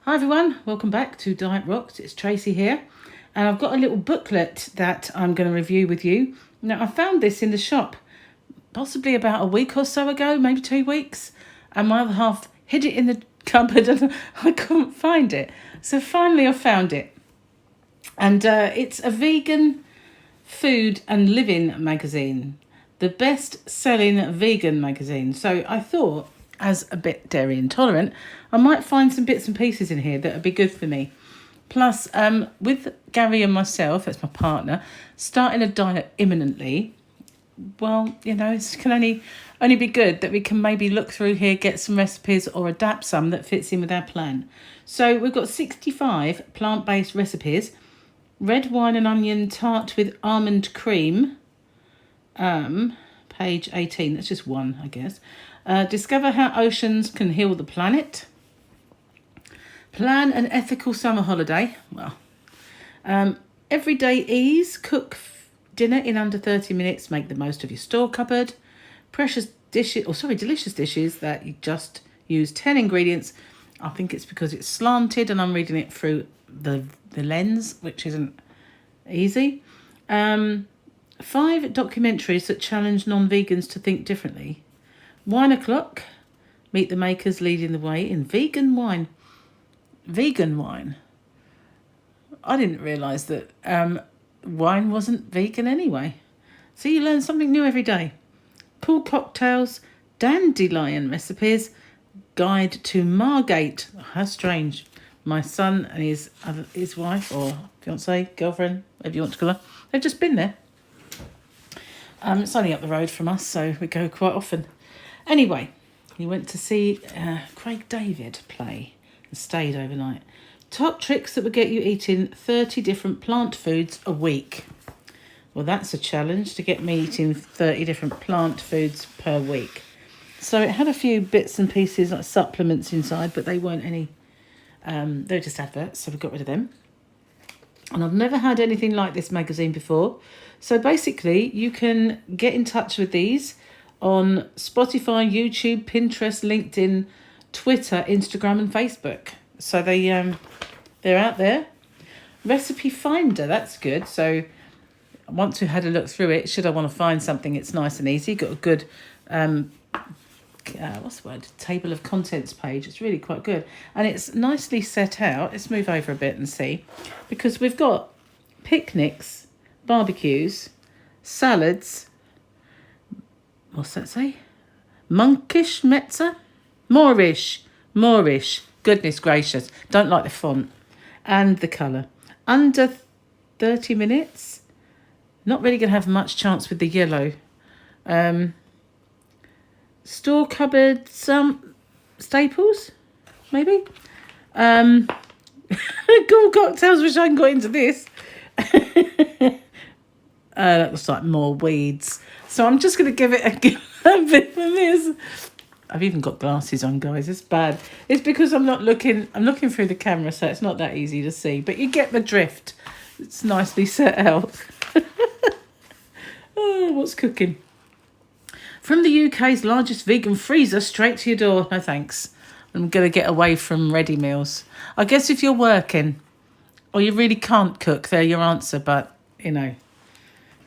Hi everyone, welcome back to DietRocks. It's Tracy here, and I've got a little booklet that I'm going to review with you. Now, I found this in the shop possibly about a week or so ago, maybe 2 weeks, and my other half hid it in the cupboard and I couldn't find it. So finally I found it, and it's a vegan food and living magazine, the best-selling vegan magazine. So I thought, as a bit dairy intolerant, I might find some bits and pieces in here that would be good for me. Plus, with Gary and myself, that's my partner, starting a diet imminently, well, you know, it can only be good that we can maybe look through here, get some recipes or adapt some that fits in with our plan. So we've got 65 plant-based recipes. Red wine and onion tart with almond cream. Page 18, that's just one, I guess. Discover how oceans can heal the planet. Plan an ethical summer holiday. Well, everyday ease. Cook dinner in under 30 minutes. Make the most of your store cupboard. Delicious dishes that you just use 10 ingredients. I think it's because it's slanted and I'm reading it through the lens, which isn't easy. 5 documentaries that challenge non-vegans to think differently. Wine o'clock. Meet the makers leading the way in vegan wine. Vegan wine. I didn't realise that wine wasn't vegan anyway. So you learn something new every day. Pool cocktails, dandelion recipes, guide to Margate. How strange. My son and his wife or fiance, girlfriend, whatever you want to call her, they've just been there. It's only up the road from us, so we go quite often. Anyway, he went to see Craig David play and stayed overnight. Top tricks that would get you eating 30 different plant foods a week. Well, that's a challenge to get me eating 30 different plant foods per week. So it had a few bits and pieces like supplements inside, but they weren't any. They were just adverts, so we got rid of them. And I've never had anything like this magazine before. So basically, you can get in touch with these on Spotify, YouTube, Pinterest, LinkedIn, Twitter, Instagram and Facebook. So they're out there. Recipe Finder, that's good. So once we've had a look through it, should I want to find something, it's nice and easy. Got a good, table of contents page. It's really quite good. And it's nicely set out. Let's move over a bit and see. Because we've got picnics, barbecues, salads. What's that say? Monkish Metza? Moorish. Goodness gracious. Don't like the font. And the colour. Under 30 minutes. Not really going to have much chance with the yellow. Store cupboard, some staples, maybe. Cool cocktails, wish I hadn't got into this. That looks like more weeds. So I'm just going to give it a bit of this. I've even got glasses on, guys. It's bad. It's because I'm looking through the camera, so it's not that easy to see. But you get the drift. It's nicely set out. Oh, what's cooking? From the UK's largest vegan freezer straight to your door. No thanks. I'm going to get away from ready meals. I guess if you're working or you really can't cook, they're your answer. But, you know,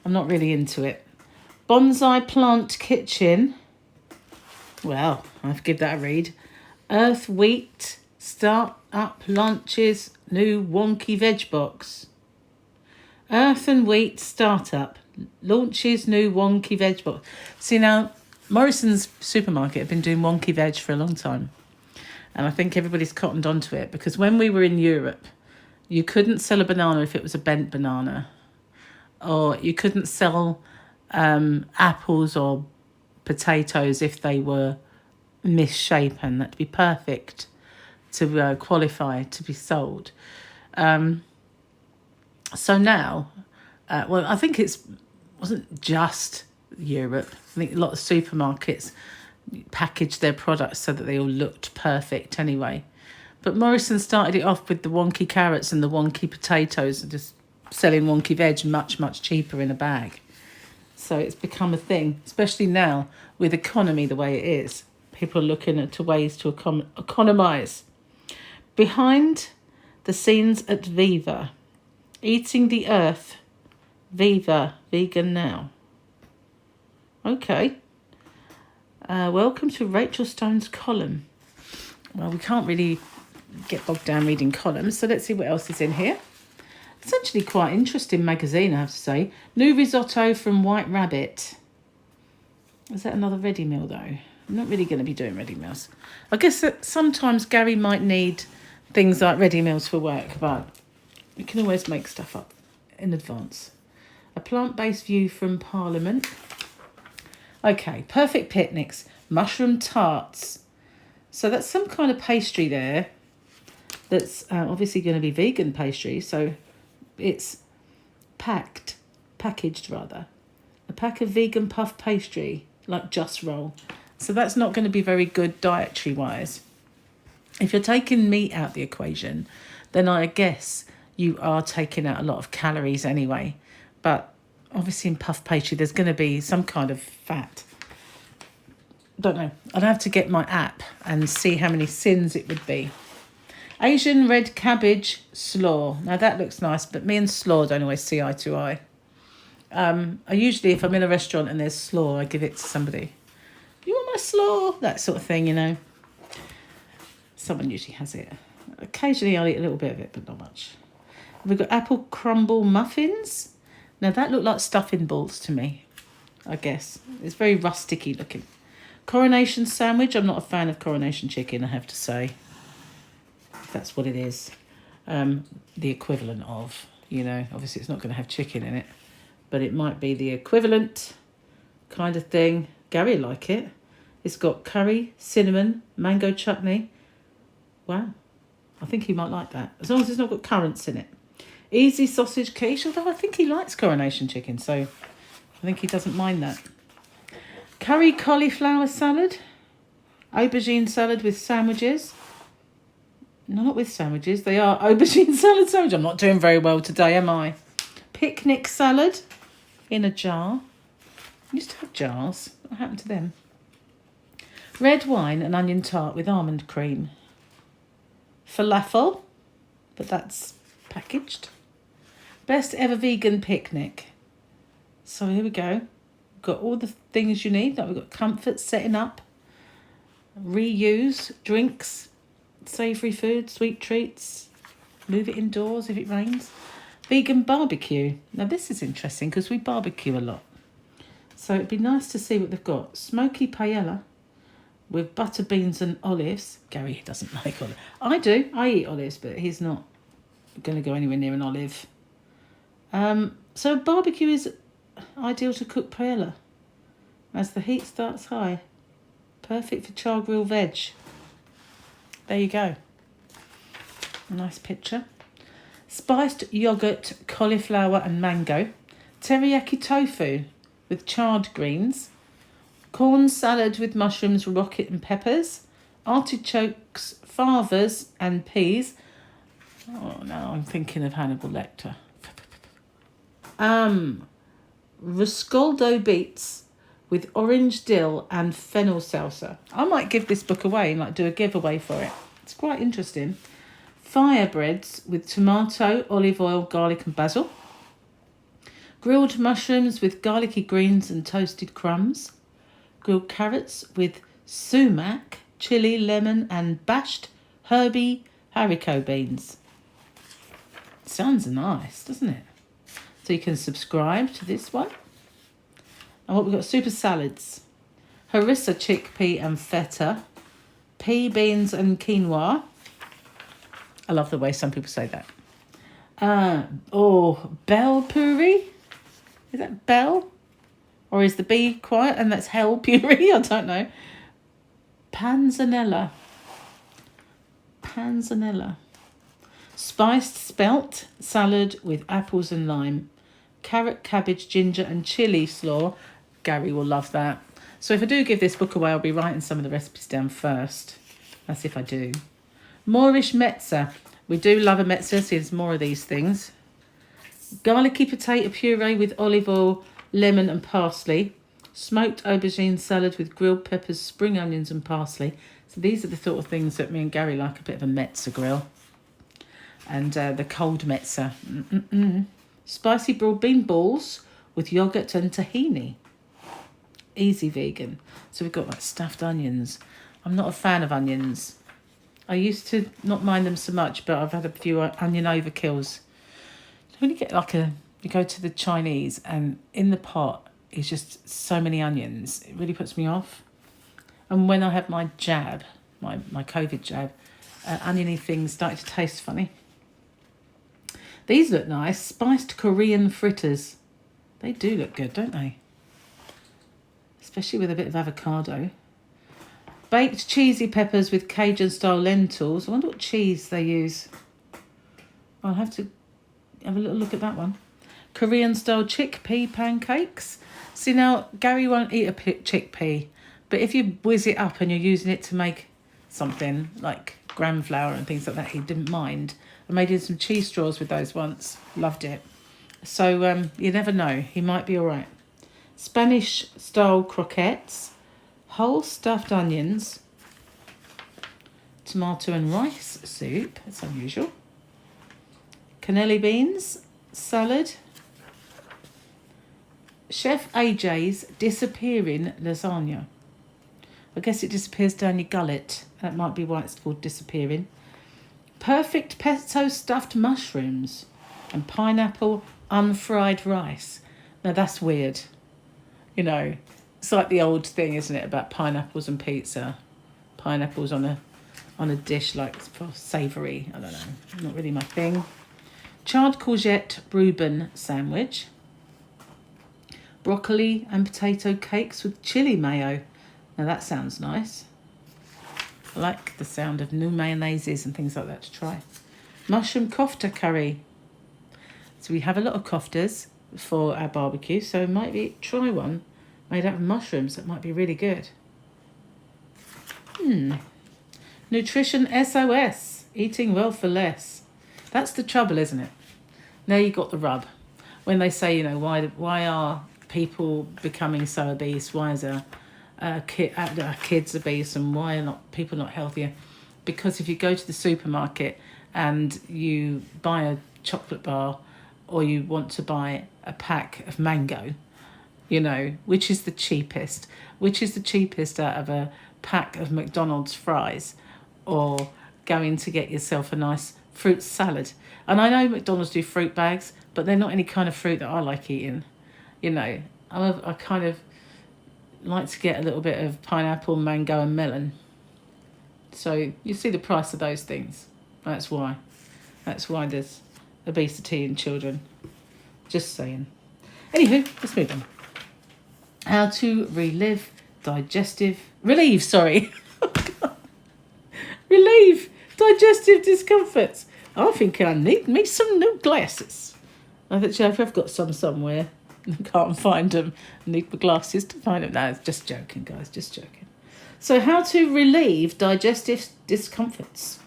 I'm not really into it. Bonsai Plant Kitchen. Well, I have to give that a read. Earth Wheat Start Up Lunches New Wonky Veg Box. Earth and Wheat Startup launches new wonky veg box. See, now Morrison's supermarket have been doing wonky veg for a long time, and I think everybody's cottoned onto it because when we were in Europe, you couldn't sell a banana if it was a bent banana, or you couldn't sell apples or potatoes if they were misshapen. That to be perfect to qualify to be sold. So now, well, I think wasn't just Europe. I think a lot of supermarkets packaged their products so that they all looked perfect anyway. But Morrison started it off with the wonky carrots and the wonky potatoes and just selling wonky veg much, much cheaper in a bag. So it's become a thing, especially now with economy the way it is. People are looking at ways to economise. Behind the scenes at Viva. Eating the earth. Viva. Vegan now. Okay. Welcome to Rachel Stone's column. Well, we can't really get bogged down reading columns, so let's see what else is in here. It's actually quite interesting magazine, I have to say. New risotto from White Rabbit. Is that another ready meal, though? I'm not really going to be doing ready meals. I guess that sometimes Gary might need things like ready meals for work, but you can always make stuff up in advance. A plant-based view from Parliament. Okay, perfect picnics. Mushroom tarts. So that's some kind of pastry there. That's obviously going to be vegan pastry. So it's packaged rather. A pack of vegan puff pastry, like Just Roll. So that's not going to be very good dietary-wise. If you're taking meat out the equation, then I guess you are taking out a lot of calories anyway. But obviously in puff pastry, there's going to be some kind of fat. Don't know. I'd have to get my app and see how many sins it would be. Asian red cabbage slaw. Now that looks nice, but me and slaw don't always see eye to eye. I usually, if I'm in a restaurant and there's slaw, I give it to somebody. You want my slaw? That sort of thing, you know. Someone usually has it. Occasionally I'll eat a little bit of it, but not much. We've got apple crumble muffins. Now that looked like stuffing balls to me, I guess. It's very rusticy looking. Coronation sandwich. I'm not a fan of coronation chicken, I have to say. If that's what it is. The equivalent of, you know, obviously it's not going to have chicken in it, but it might be the equivalent kind of thing. Gary will like it. It's got curry, cinnamon, mango chutney. Wow. I think he might like that. As long as it's not got currants in it. Easy sausage quiche, although I think he likes coronation chicken, so I think he doesn't mind that. Curry cauliflower salad. Aubergine salad with sandwiches. No, not with sandwiches. They are aubergine salad sandwich. I'm not doing very well today, am I? Picnic salad in a jar. I used to have jars. What happened to them? Red wine and onion tart with almond cream. Falafel, but that's packaged. Best ever vegan picnic. So here we go. Got all the things you need. Like we've got comfort, setting up, reuse, drinks, savoury food, sweet treats, move it indoors if it rains. Vegan barbecue. Now this is interesting because we barbecue a lot. So it'd be nice to see what they've got. Smoky paella with butter beans and olives. Gary doesn't like olives. I do. I eat olives, but he's not going to go anywhere near an olive. So barbecue is ideal to cook paella as the heat starts high. Perfect for char grill veg. There you go. A nice picture. Spiced yogurt, cauliflower and mango. Teriyaki tofu with charred greens. Corn salad with mushrooms, rocket and peppers. Artichokes, favas and peas. Oh, now I'm thinking of Hannibal Lecter. Riscoldo beets with orange dill and fennel salsa. I might give this book away and like do a giveaway for it. It's quite interesting. Fire breads with tomato, olive oil, garlic and basil. Grilled mushrooms with garlicky greens and toasted crumbs. Grilled carrots with sumac, chili, lemon and bashed herby haricot beans. Sounds nice, doesn't it? So you can subscribe to this one. And what we've got, super salads. Harissa chickpea and feta. Pea, beans and quinoa. I love the way some people say that. Bell puree. Is that bell? Or is the B quiet and that's hell puree? I don't know. Panzanella. Spiced spelt salad with apples and lime. Carrot, cabbage, ginger and chilli slaw. Gary will love that. So if I do give this book away, I'll be writing some of the recipes down first. That's if I do. Moorish mezza. We do love a mezza, so there's more of these things. Garlicky potato puree with olive oil, lemon and parsley. Smoked aubergine salad with grilled peppers, spring onions and parsley. So these are the sort of things that me and Gary like, a bit of a Metza grill. And the cold Metza. Spicy broad bean balls with yogurt and tahini. Easy vegan. So we've got like stuffed onions. I'm not a fan of onions. I used to not mind them so much, but I've had a few onion overkills. When you get like you go to the Chinese and in the pot is just so many onions, it really puts me off. And when I had my jab, my COVID jab, oniony things started to taste funny. These look nice. Spiced Korean fritters. They do look good, don't they? Especially with a bit of avocado. Baked cheesy peppers with Cajun-style lentils. I wonder what cheese they use. I'll have to have a little look at that one. Korean-style chickpea pancakes. See, now, Gary won't eat a chickpea, but if you whiz it up and you're using it to make something like gram flour and things like that, he didn't mind. I made him some cheese straws with those once. Loved it. So you never know. He might be all right. Spanish-style croquettes. Whole stuffed onions. Tomato and rice soup. That's unusual. Cannelli beans. Salad. Chef AJ's disappearing lasagna. I guess it disappears down your gullet. That might be why it's called disappearing. Perfect pesto stuffed mushrooms and pineapple unfried rice. Now that's weird. You know, it's like the old thing, isn't it, about pineapples and pizza. Pineapples on a dish like for savoury. I don't know. Not really my thing. Charred courgette Reuben sandwich. Broccoli and potato cakes with chili mayo. Now that sounds nice. I like the sound of new mayonnaises and things like that to try. Mushroom kofta curry. So we have a lot of koftas for our barbecue, so maybe try one made out of mushrooms. That might be really good. Nutrition SOS. Eating well for less. That's the trouble, isn't it? Now you got the rub. When they say, you know, why are people becoming so obese? Why is our kids obese, and why are people not healthier? Because if you go to the supermarket and you buy a chocolate bar, or you want to buy a pack of mango, you know, which is the cheapest? Which is the cheapest out of a pack of McDonald's fries, or going to get yourself a nice fruit salad? And I know McDonald's do fruit bags, but they're not any kind of fruit that I like eating. You know, I kind of like to get a little bit of pineapple, mango and melon. So you see the price of those things. That's why there's obesity in children. Just saying. Anywho, let's move on. How to relieve digestive discomforts. I think I need me some new glasses. I've got some somewhere. I can't find them. I need my glasses to find them. No, just joking, guys. Just joking. So how to relieve digestive discomforts.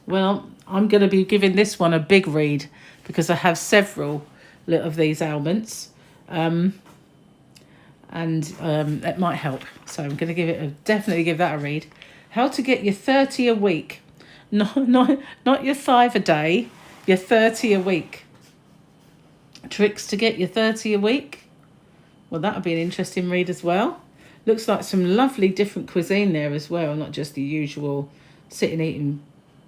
Well, I'm going to be giving this one a big read because I have several of these ailments. And it might help. So I'm going to definitely give that a read. How to get your 30 a week. Not your 5 a day, your 30 a week. Tricks to get your 30 a week. Well, that would be an interesting read as well. Looks like some lovely different cuisine there as well, not just the usual sitting eating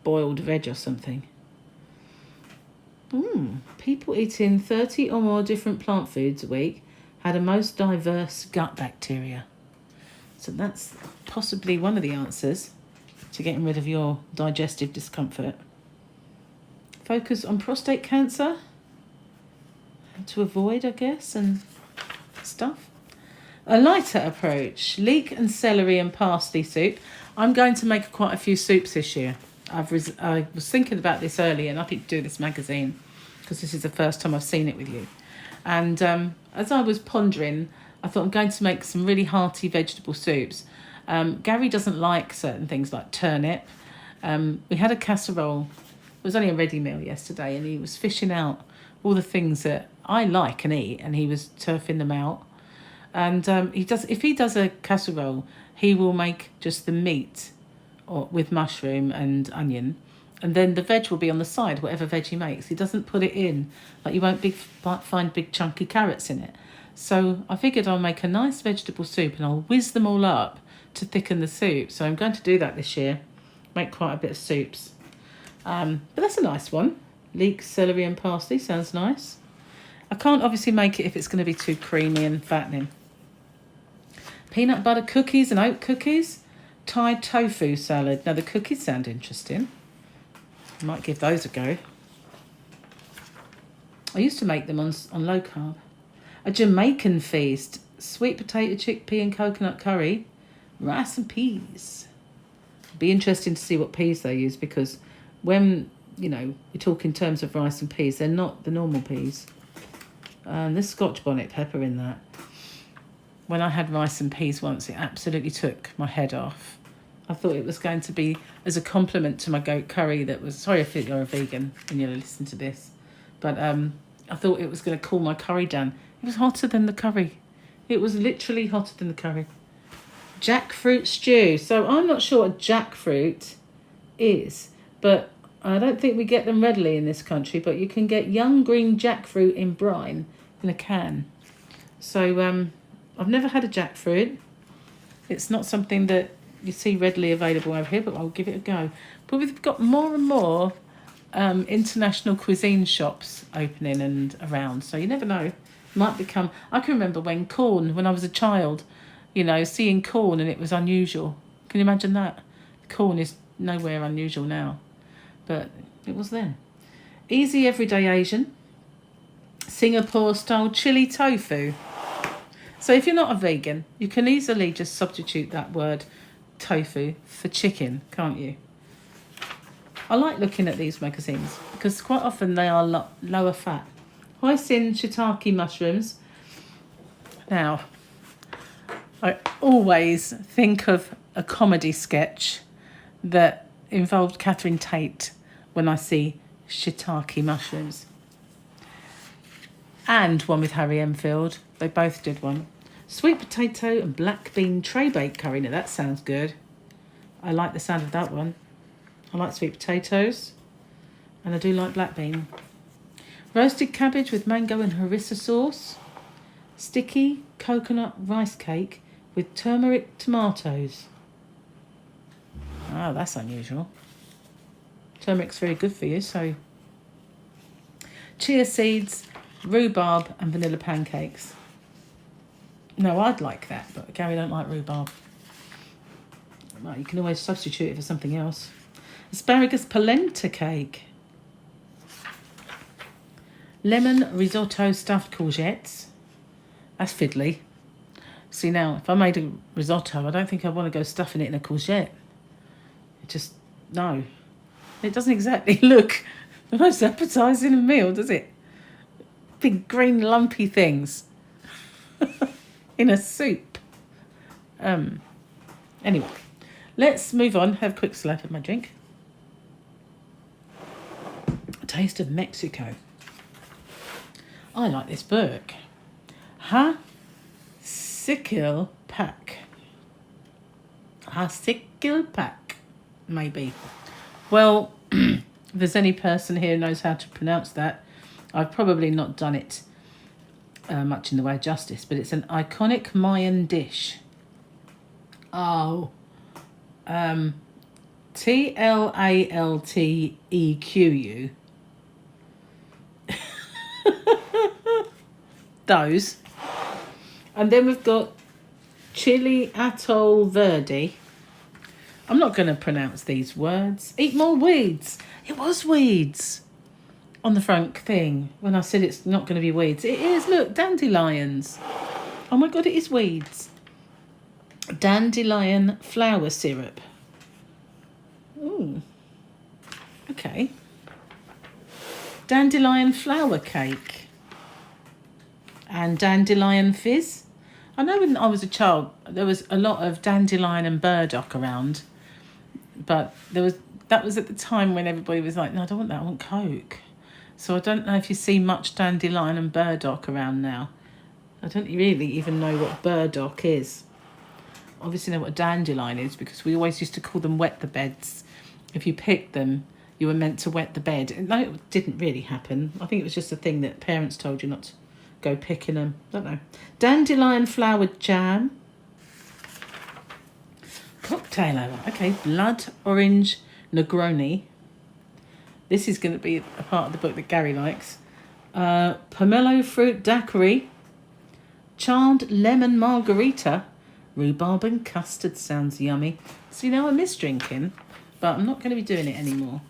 boiled veg or something. People eating 30 or more different plant foods a week had a most diverse gut bacteria. So that's possibly one of the answers to getting rid of your digestive discomfort. Focus on prostate cancer. To avoid, I guess, and stuff. A lighter approach. Leek and celery and parsley soup. I'm going to make quite a few soups this year. I was thinking about this earlier, and I think to do this magazine because this is the first time I've seen it with you. And as I was pondering, I thought I'm going to make some really hearty vegetable soups. Gary doesn't like certain things like turnip. We had a casserole. It was only a ready meal yesterday, and he was fishing out all the things that I like and eat, and he was turfing them out. And if he does a casserole, he will make just the meat or with mushroom and onion. And then the veg will be on the side, whatever veg he makes. He doesn't put it in. Like you won't find big chunky carrots in it. So I figured I'll make a nice vegetable soup and I'll whiz them all up to thicken the soup. So I'm going to do that this year. Make quite a bit of soups. But that's a nice one. Leek, celery and parsley. Sounds nice. I can't obviously make it if it's going to be too creamy and fattening. Peanut butter cookies and oat cookies. Thai tofu salad. Now the cookies sound interesting. I might give those a go. I used to make them on low carb. A Jamaican feast. Sweet potato, chickpea and coconut curry. Rice and peas. Be interesting to see what peas they use, because when, you know, we talk in terms of rice and peas, they're not the normal peas. There's Scotch bonnet pepper in that. When I had rice and peas once, it absolutely took my head off. I thought it was going to be as a compliment to my goat curry that was... Sorry if you're a vegan and you're listening to this. But I thought it was going to cool my curry down. It was hotter than the curry. It was literally hotter than the curry. Jackfruit stew. So I'm not sure what jackfruit is, but I don't think we get them readily in this country, but you can get young green jackfruit in brine in a can. So I've never had a jackfruit. It's not something that you see readily available over here, but I'll give it a go. But we've got more and more international cuisine shops opening and around, so you never know. Might become... I can remember when I was a child, you know, seeing corn and it was unusual. Can you imagine that? Corn is nowhere unusual now, but it was then. Easy everyday Asian. Singapore style chili tofu. So if you're not a vegan, you can easily just substitute that word tofu for chicken, can't you? I like looking at these magazines because quite often they are lower fat. Hoisin shiitake mushrooms. Now, I always think of a comedy sketch that involved Catherine Tate when I see shiitake mushrooms. And one with Harry Enfield. They both did one. Sweet potato and black bean tray bake curry. Now that sounds good. I like the sound of that one. I like sweet potatoes. And I do like black bean. Roasted cabbage with mango and harissa sauce. Sticky coconut rice cake with turmeric tomatoes. Oh, that's unusual. Turmeric's very good for you, so... Chia seeds, rhubarb and vanilla pancakes. No, I'd like that, but Gary don't like rhubarb. Well, you can always substitute it for something else. Asparagus polenta cake. Lemon risotto stuffed courgettes. That's fiddly. See, now, if I made a risotto, I don't think I'd want to go stuffing it in a courgette. It just, no. It doesn't exactly look the most appetising meal, does it? Big green lumpy things in a soup. Anyway, let's move on. Have a quick slurp of my drink. A Taste of Mexico. I like this book. Sickle pack. Sickle pack, maybe. Well, if there's any person here who knows how to pronounce that, I've probably not done it much in the way of justice, but it's an iconic Mayan dish. Oh. Tlaltequu. Those. And then we've got chili atoll verde. I'm not going to pronounce these words. Eat more weeds. It was weeds on the front thing when I said it's not going to be weeds. It is. Look, dandelions. Oh my God, it is weeds. Dandelion flower syrup. Ooh. Okay. Dandelion flour cake. And dandelion fizz. I know when I was a child, there was a lot of dandelion and burdock around. But that was at the time when everybody was like, no, I don't want that, I want Coke. So I don't know if you see much dandelion and burdock around now. I don't really even know what burdock is. obviously know what a dandelion is, because we always used to call them wet the beds. If you picked them, you were meant to wet the bed. And no, it didn't really happen. I think it was just a thing that parents told you not to go picking them. Don't know. Dandelion flowered jam. Cocktail hour. Okay, blood orange Negroni. This is going to be a part of the book that Gary likes. Pomelo fruit daiquiri. Charred lemon margarita. Rhubarb and custard sounds yummy. So, you know, I miss drinking, but I'm not going to be doing it anymore.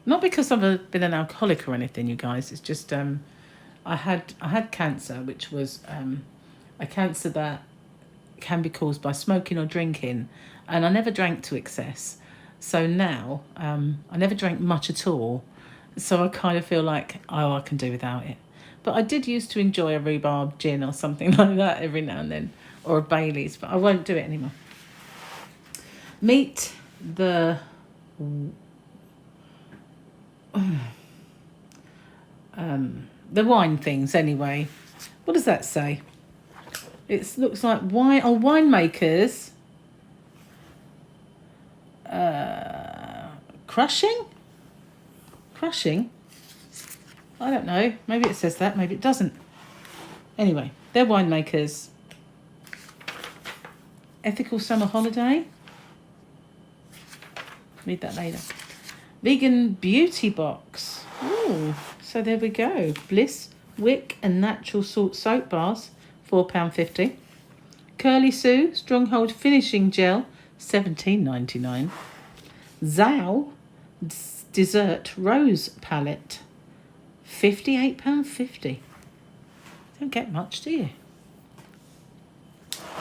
Not because I've been an alcoholic or anything, you guys. It's just I had cancer, which was a cancer that can be caused by smoking or drinking, and I never drank to excess. So now I never drank much at all. So I kind of feel like, oh, I can do without it. But I did used to enjoy a rhubarb gin or something like that every now and then, or a Baileys, but I won't do it anymore. Meet the wine things anyway. What does that say? It looks like wine or winemakers crushing. I don't know. Maybe it says that. Maybe it doesn't. Anyway, they're winemakers. Ethical summer holiday. Read that later. Vegan beauty box. Ooh, so there we go. Bliss, Wick and natural salt soap bars, £4.50. Curly Sue Stronghold finishing gel, $17.99. Zao dessert rose palette, £58.50. Don't get much, do you?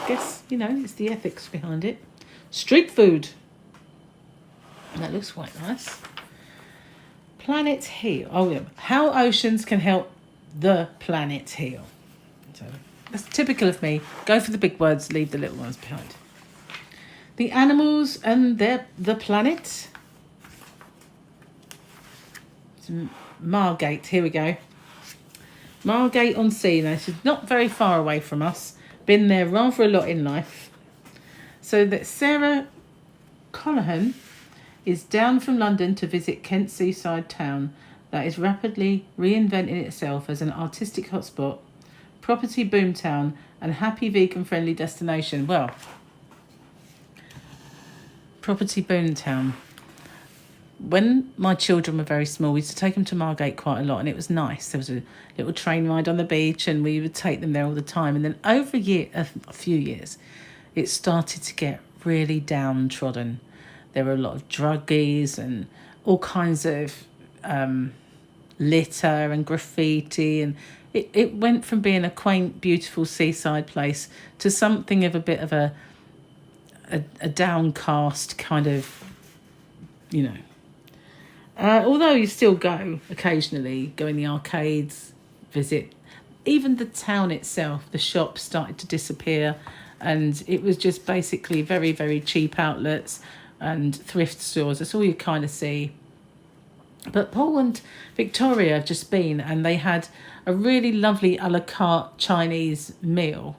Guess, you know, it's the ethics behind it. Street food. That looks quite nice. Planet heal. Oh, yeah. How oceans can help the planet heal. So that's typical of me. Go for the big words, leave the little ones behind. The animals and the planet. Margate. Here we go. Margate on Sea. Now, she's not very far away from us. Been there rather a lot in life. So that Sarah Connellan is down from London to visit Kent's seaside town that is rapidly reinventing itself as an artistic hotspot, property boomtown, and happy vegan-friendly destination. Well, property boomtown. When my children were very small, we used to take them to Margate quite a lot, and it was nice. There was a little train ride on the beach, and we would take them there all the time. And then over a few years, it started to get really downtrodden. There were a lot of druggies and all kinds of litter and graffiti, and it went from being a quaint, beautiful seaside place to something of a bit of a downcast kind of, you know. Although you still go occasionally, go in the arcades, visit. Even the town itself, the shops started to disappear, and it was just basically very, very cheap outlets and thrift stores. That's all you kind of see. But Paul and Victoria have just been, and they had a really lovely a la carte Chinese meal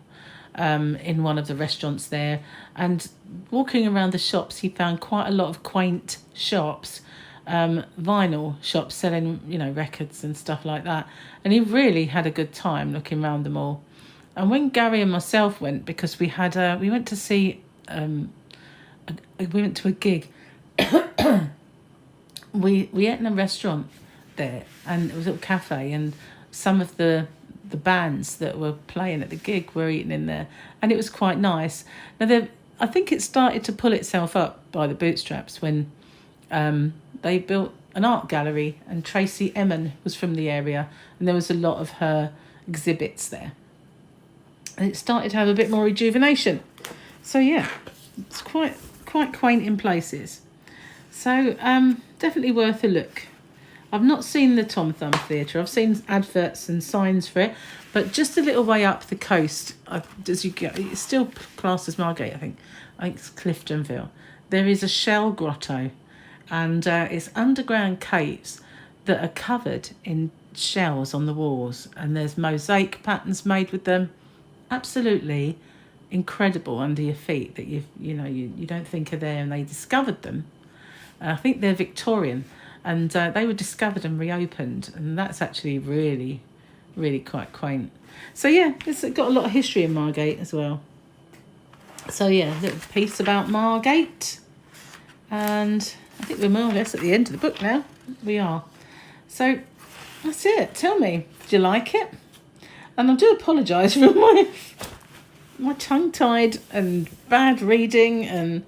in one of the restaurants there. And walking around the shops, he found quite a lot of quaint shops, vinyl shops selling, you know, records and stuff like that. And he really had a good time looking around them all. And when Gary and myself went, because we went to see we went to a gig. we ate in a restaurant there, and it was a little cafe, and some of the bands that were playing at the gig were eating in there, and it was quite nice. Now, I think it started to pull itself up by the bootstraps when they built an art gallery, and Tracy Emin was from the area, and there was a lot of her exhibits there. And it started to have a bit more rejuvenation. So yeah, it's quite quaint in places. So definitely worth a look. I've not seen the Tom Thumb Theatre. I've seen adverts and signs for it, but just a little way up the coast, as you go, it's still classed as Margate, I think it's Cliftonville. There is a shell grotto, and it's underground caves that are covered in shells on the walls, and there's mosaic patterns made with them. Absolutely incredible under your feet that you don't think are there, and they discovered them. I think they're Victorian, and they were discovered and reopened, and that's actually really, really quite quaint. So yeah, it's got a lot of history in Margate as well. So yeah, a little piece about Margate, and I think we're more or less at the end of the book now. We are. So that's it. Tell me, did you like it? And I do apologise for my tongue-tied and bad reading and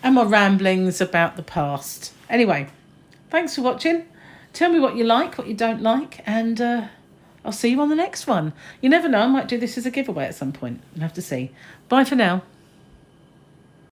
my ramblings about the past. Anyway, thanks for watching. Tell me what you like, what you don't like, and I'll see you on the next one. You never know, I might do this as a giveaway at some point. We'll have to see. Bye for now.